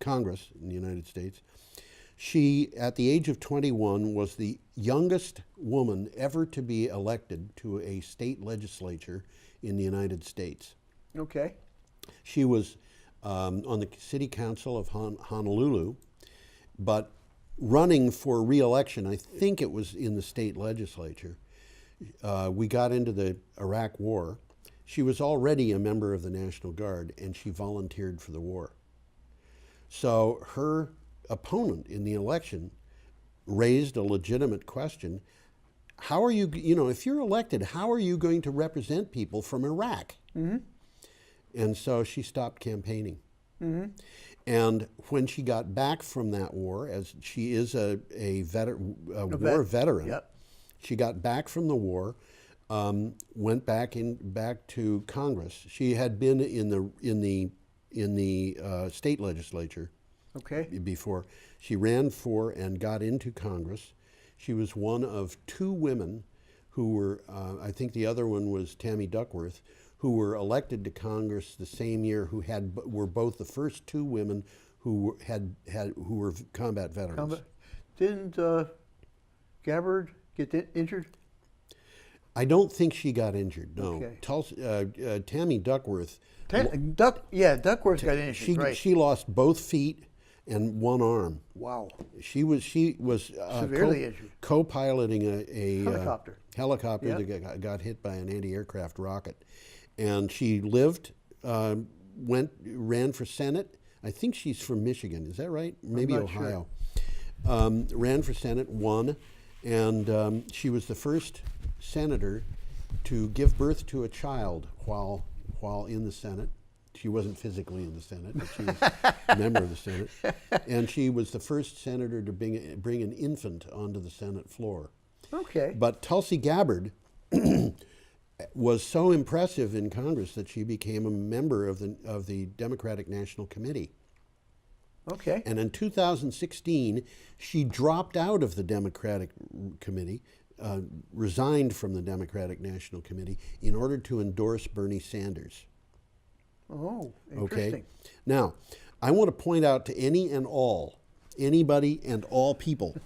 Congress in the United States. She, at the age of 21, was the youngest woman ever to be elected to a state legislature in the United States. Okay. She was on the city council of Honolulu, but running for re-election, I think it was in the state legislature. We got into the Iraq War. She was already a member of the National Guard, and she volunteered for the war. So her opponent in the election raised a legitimate question. How are you, if you're elected, how are you going to represent people from Iraq? Mm-hmm. And so she stopped campaigning. Mm-hmm. And when she got back from that war, as she is a war veteran, yep. She got back from the war, went back to Congress. She had been in the state legislature. Okay. Before. She ran for and got into Congress. She was one of 2 women who were, I think the other one was Tammy Duckworth, who were elected to Congress the same year, who were both the first 2 women who were combat veterans. Didn't Gabbard get injured? I don't think she got injured. No. Okay. Tammy Duckworth. Duckworth got injured. Right. She lost both feet and 1 arm. Wow. She was severely injured. Co-piloting a helicopter Yep. that got hit by an anti-aircraft rocket, and she lived, ran for Senate. I think she's from Michigan. Is that right? Maybe Ohio. Sure. Ran for Senate, won, and she was the first senator to give birth to a child while in the Senate. She wasn't physically in the Senate, but she was a member of the Senate. And she was the first senator to bring an infant onto the Senate floor. Okay. But Tulsi Gabbard was so impressive in Congress that she became a member of the Democratic National Committee. Okay. And in 2016, she dropped out of the Democratic Committee, resigned from the Democratic National Committee in order to endorse Bernie Sanders. Oh, interesting. Okay. Now, I want to point out to anybody and all people,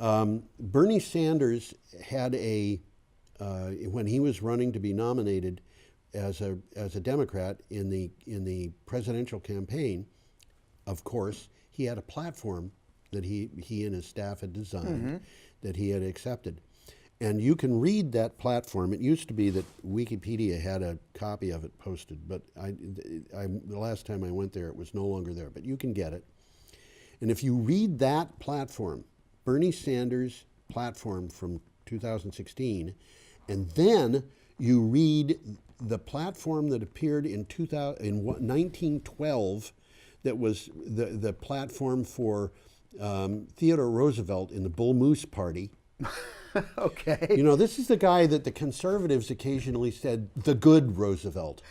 Bernie Sanders had when he was running to be nominated as a Democrat in the presidential campaign, of course, he had a platform that he and his staff had designed, that he had accepted. And you can read that platform. It used to be that Wikipedia had a copy of it posted, but the last time I went there, it was no longer there. But you can get it. And if you read that platform, Bernie Sanders' platform from 2016, and then you read the platform that appeared in 1912, that was the platform for Theodore Roosevelt in the Bull Moose Party. Okay. This is the guy that the conservatives occasionally said, the good Roosevelt.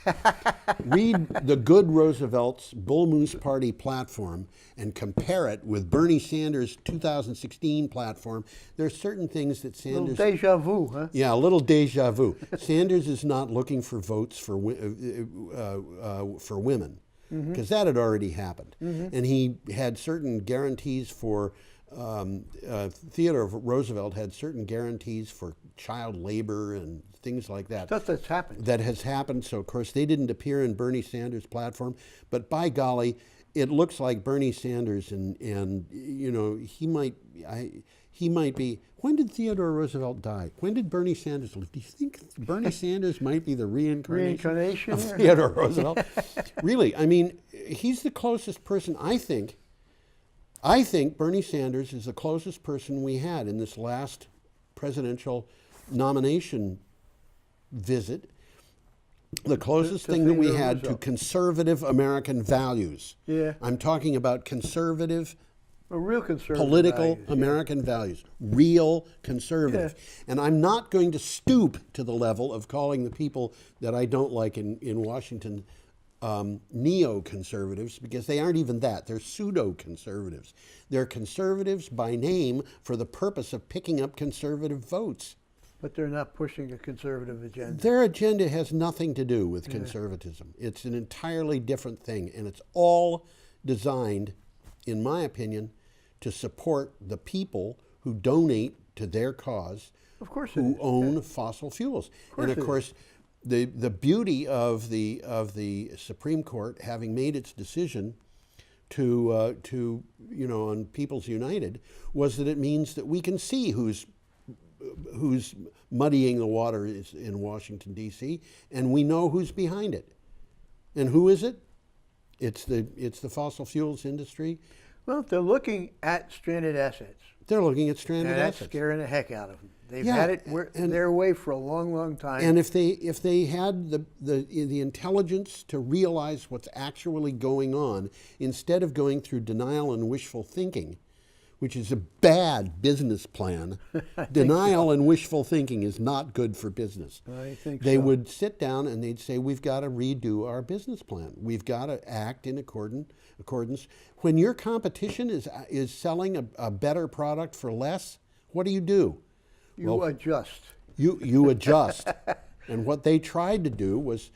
Read the good Roosevelt's Bull Moose Party platform and compare it with Bernie Sanders' 2016 platform. There's certain things that Sanders... A little deja vu, huh? Yeah, a little deja vu. Sanders is not looking for votes for women, because that had already happened. And he had certain guarantees for... Theodore Roosevelt had certain guarantees for child labor and things like that. Stuff that's happened. That has happened. So, of course, they didn't appear in Bernie Sanders' platform. But by golly, it looks like Bernie Sanders, and he might he might be. When did Theodore Roosevelt die? When did Bernie Sanders live? Do you think Bernie Sanders might be the reincarnation of Theodore Roosevelt? Really, I mean, he's the closest person, I think Bernie Sanders is the closest person we had in this last presidential nomination visit. The closest thing that we had to conservative American values. Yeah. I'm talking about conservative, real conservative political values, American values. Real conservative. Yeah. And I'm not going to stoop to the level of calling the people that I don't like in Washington neo-conservatives, because they aren't even that. They're pseudo-conservatives. They're conservatives by name for the purpose of picking up conservative votes. But they're not pushing a conservative agenda. Their agenda has nothing to do with conservatism. It's an entirely different thing, and it's all designed, in my opinion, to support the people who donate to their cause, Of course, who own fossil fuels. And of course, the beauty of the Supreme Court having made its decision to on People's United was that it means that we can see who's muddying the water is in Washington, D.C., and we know who's behind it. And who is it? It's the fossil fuels industry. Well, they're looking at stranded assets. They're looking at stranded and that's assets. scaring the heck out of them. They've had it their way for a long, long time. And if they had the intelligence to realize what's actually going on, instead of going through denial and wishful thinking, which is a bad business plan. Denial and wishful thinking is not good for business. I think they so. would sit down and they'd say, we've got to redo our business plan. We've got to act in accordance. When your competition is selling a better product for less, what do? You adjust. You adjust. And what they tried to do was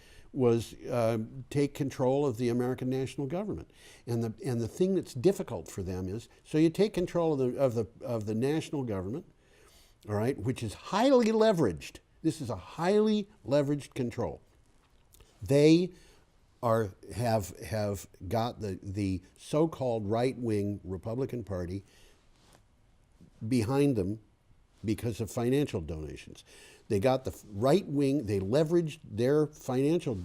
take control of the American national government, and the thing that's difficult for them is, so you take control of the national government, all right, which is highly leveraged. This is a highly leveraged control. They have got the so-called right-wing Republican Party behind them because of financial donations. They got the right wing, they leveraged their financial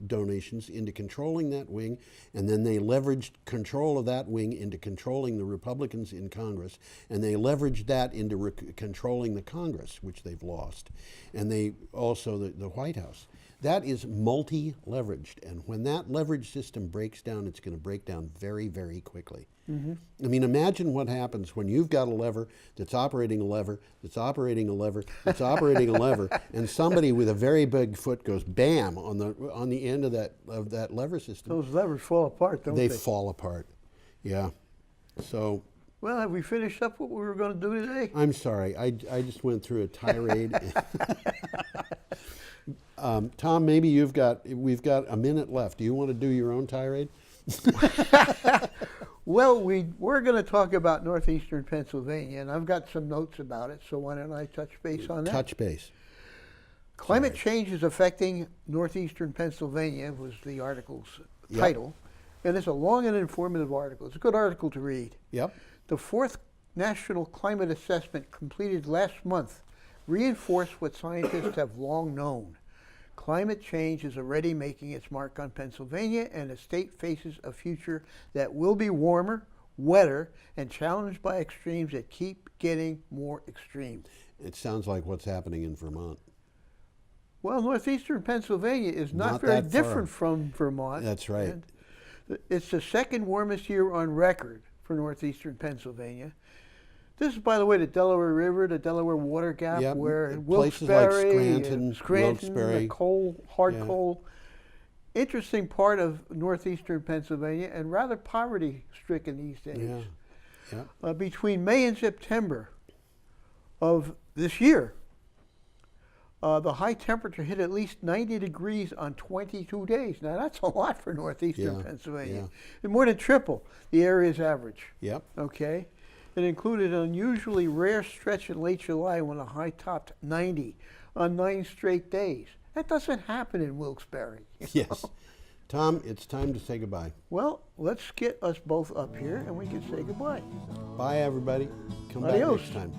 donations into controlling that wing, and then they leveraged control of that wing into controlling the Republicans in Congress, and they leveraged that into controlling the Congress, which they've lost, and they also the White House. That is multi-leveraged, and when that leverage system breaks down, it's going to break down very, very quickly. Mm-hmm. I mean, imagine what happens when you've got a lever that's operating a lever, that's operating a lever, that's operating a lever, and somebody with a very big foot goes bam on the end of that lever system. Those levers fall apart, don't they? They fall apart, yeah. So. Well, have we finished up what we were going to do today? I'm sorry, I just went through a tirade. Tom, maybe we've got a minute left. Do you want to do your own tirade? Well, we're going to talk about northeastern Pennsylvania, and I've got some notes about it, so why don't I touch base on that? Touch base. Climate change is affecting northeastern Pennsylvania was the article's title, and it's a long and informative article. It's a good article to read. Yep. The fourth National Climate Assessment completed last month reinforced what scientists have long known. Climate change is already making its mark on Pennsylvania, and the state faces a future that will be warmer, wetter, and challenged by extremes that keep getting more extreme. It sounds like what's happening in Vermont. Well, northeastern Pennsylvania is not very different from Vermont. That's right. And it's the second warmest year on record for northeastern Pennsylvania. This is, by the way, the Delaware River, the Delaware Water Gap, where Wilkes-Barre, Scranton, the hard coal. Interesting part of northeastern Pennsylvania, and rather poverty-stricken these days. Yeah. Between May and September of this year, the high temperature hit at least 90 degrees on 22 days. Now, that's a lot for northeastern Pennsylvania. And more than triple the area's average. Yep. Okay? It included an unusually rare stretch in late July when the high topped 90 on 9 straight days. That doesn't happen in Wilkes-Barre. Yes. Tom, it's time to say goodbye. Well, let's get us both up here and we can say goodbye. Bye, everybody. Come back Adios. next time.